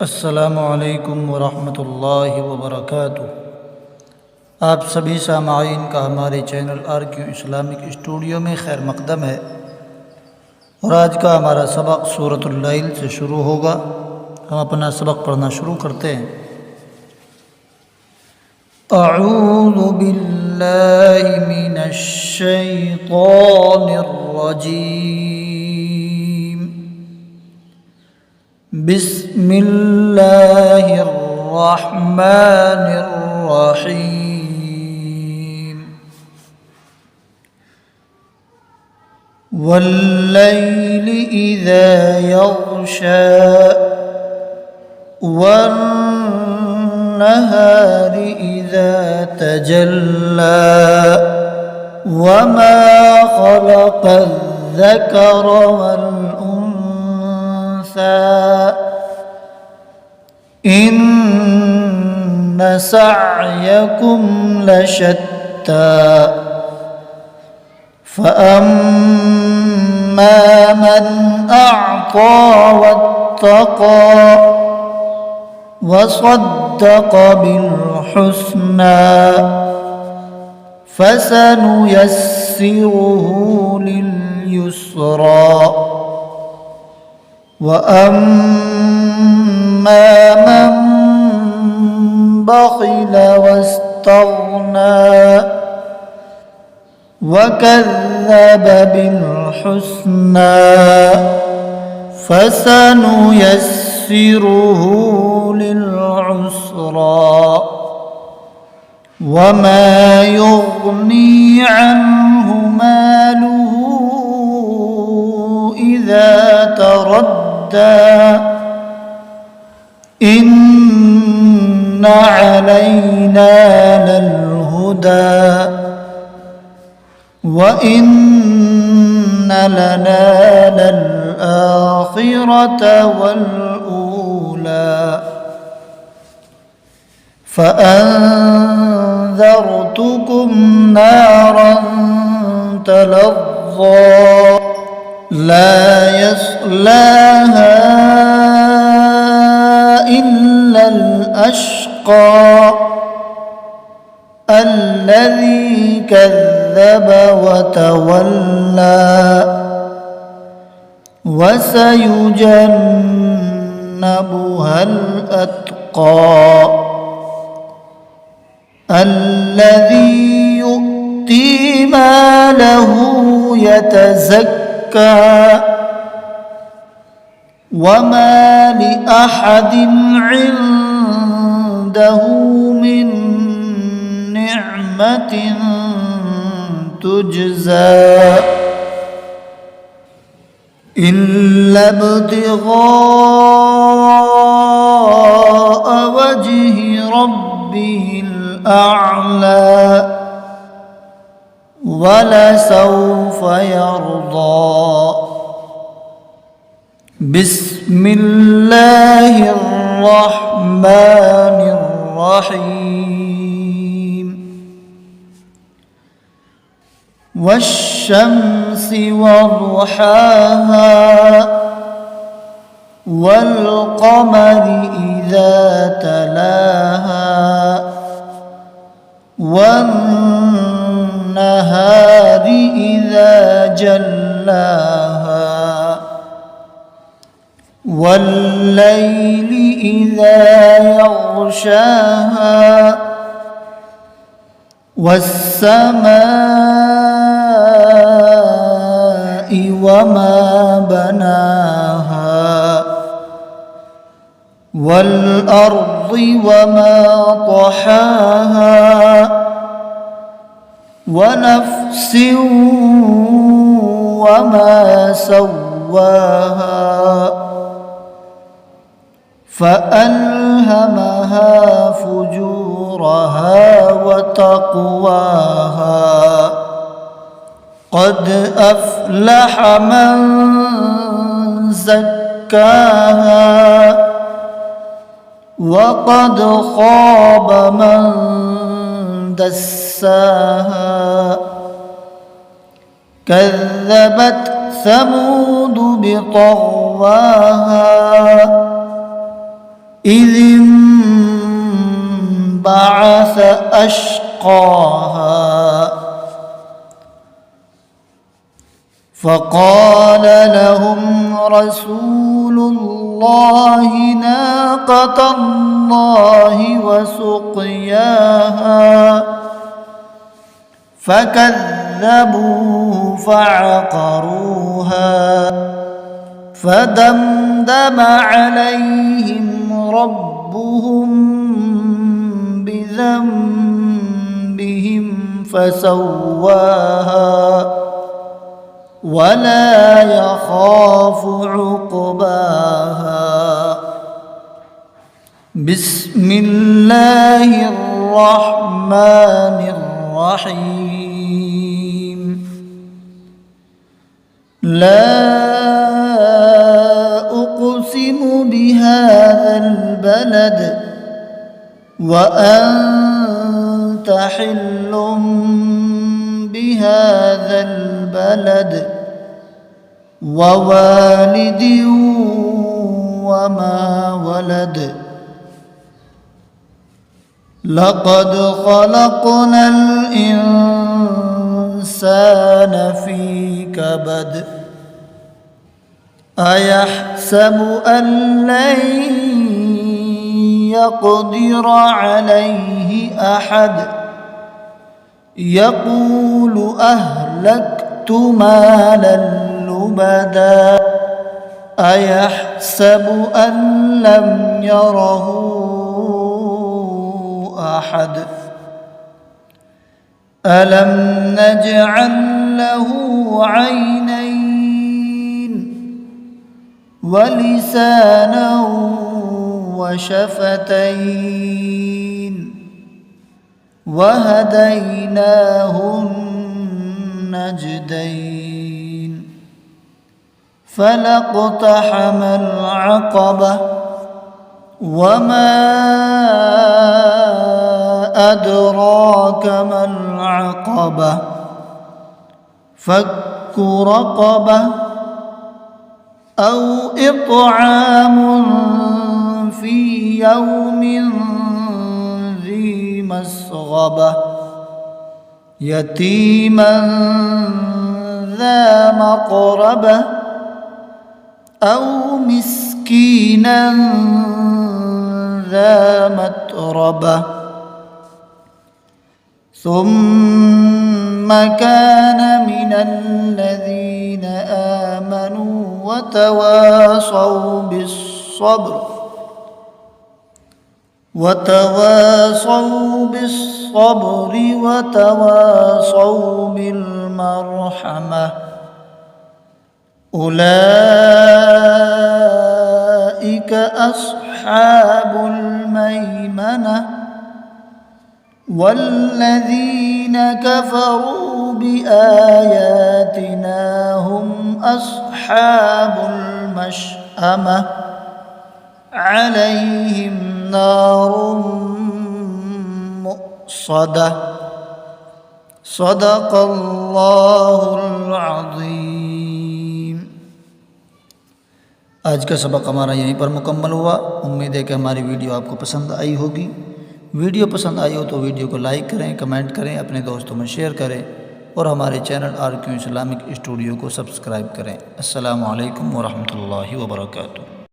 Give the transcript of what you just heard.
अस्सलामुअलैकुम वरहमतुल्लाहि वबरकातुह। आप सभी सामाईन का हमारे चैनल RQ इस्लामिक स्टूडियो में खैर मकदम है। और आज का हमारा सबक सूरतुल लैल से शुरू होगा। हम अपना सबक पढ़ना शुरू करते हैं। अऊज़ु बिल्लाहि मिनश शैतानिर रजीम। बिस्मिल्लाहिर रहमानिर रहीम। वल्लैलि इज़ा यग़शा वन्नहारि इज़ा तजल्ला वमा खलक़ल ज़कर वल उन्सा इन्न सअयकुम लशत्ता फ़अम्मा मन अअता वत्तक़ा वसद्दक़ बिलहुस्ना फसनुयस्सिरुहु लिलयुस्रा वअम्मा मन बख़िल वस्तग़ना वकज़्ज़ब बिलहुस्ना फसनुयस्सिरुहु लिलउस्रा वमा युग़नी अन्हु मालुहु इज़ा तरद्दा इन्न अलैना ललहुदा वइन्न लना ललआखिरत वलऊला फ़अन्ज़रतुकुम नारन तलज़्ज़ा ला यस्लाहा इल्लल अश्क़ा अल्लज़ी कज़्ज़ब वतवल्ला वसयुजन्नबुहल अत्क़ा अल्लज़ी यु'ती मालहु यतज़क्का वमा लिअहदिन इंदहु मिन निअमतिन तुजज़ा इल्ला इब्तिग़ाअ वजहि रब्बिहिल अअला वलसौफ यरदा। बिस्मिल्लाहिर रहमानिर रहीम। वश्शम्सि वज़ुहाहा वल्क़मरि इज़ा तलाहा वन्नहारि इज़ा जल्लाहा वल्लैलि इज़ा यग़शाहा वस्समाइ वमा बनाहा वल्अर्दि वमा तहाहा वनफ्सिन वमा सव्वाहा फ़अल्हमहा फुजूरहा वतक़वाहा क़द अफ़लह मन ज़क्काहा वक़द ख़ाब मन दस्साहा कज़्ज़बत समूद बितग़वाहा إذ انبعث أشقاها فقال لهم رسول الله ناقة الله وسقياها فكذبوه فعقروها فدمدم عليهم ربهم بذنبهم فسواها ولا يخاف عقباها. بسم الله الرحمن الرحيم. لا أقسم بهذا البلد وأنت حل بهذا البلد ووالد وما ولد. لقد خلقنا الإنسان في كبد. أيحسب أن لن يقدر عليه أحد يقول أهلكت مالا لبدا أيحسب أن لم يره أحد ألم نجعل له عينين ولسانا وشفتين وهديناه النجدين. فلاقتحم العقبة وما أدراك ما العقبة فك رقبة أو إطعام في يوم ذي مسغبة يتيما ذا مقربة أو مسكينا ذا متربة ثم كان من الذين آمنوا وتواصوا بالصبر وتواصوا بالمرحمة أولئك أصحاب الميمنة. والذين كفروا بآياتنا هم أصحاب المشأمة عليهم نار مؤصدة. صدق الله العظीम। आज का सबक हमारा यहीं पर मुकम्मल हुआ। उम्मीद है कि हमारी वीडियो आपको पसंद आई होगी। वीडियो पसंद आई हो तो वीडियो को लाइक करें, कमेंट करें, अपने दोस्तों में शेयर करें और हमारे चैनल RQ इस्लामिक स्टूडियो को सब्सक्राइब करें। अस्सलामु अलैकुम व रहमतुल्लाहि व बरकातुहू।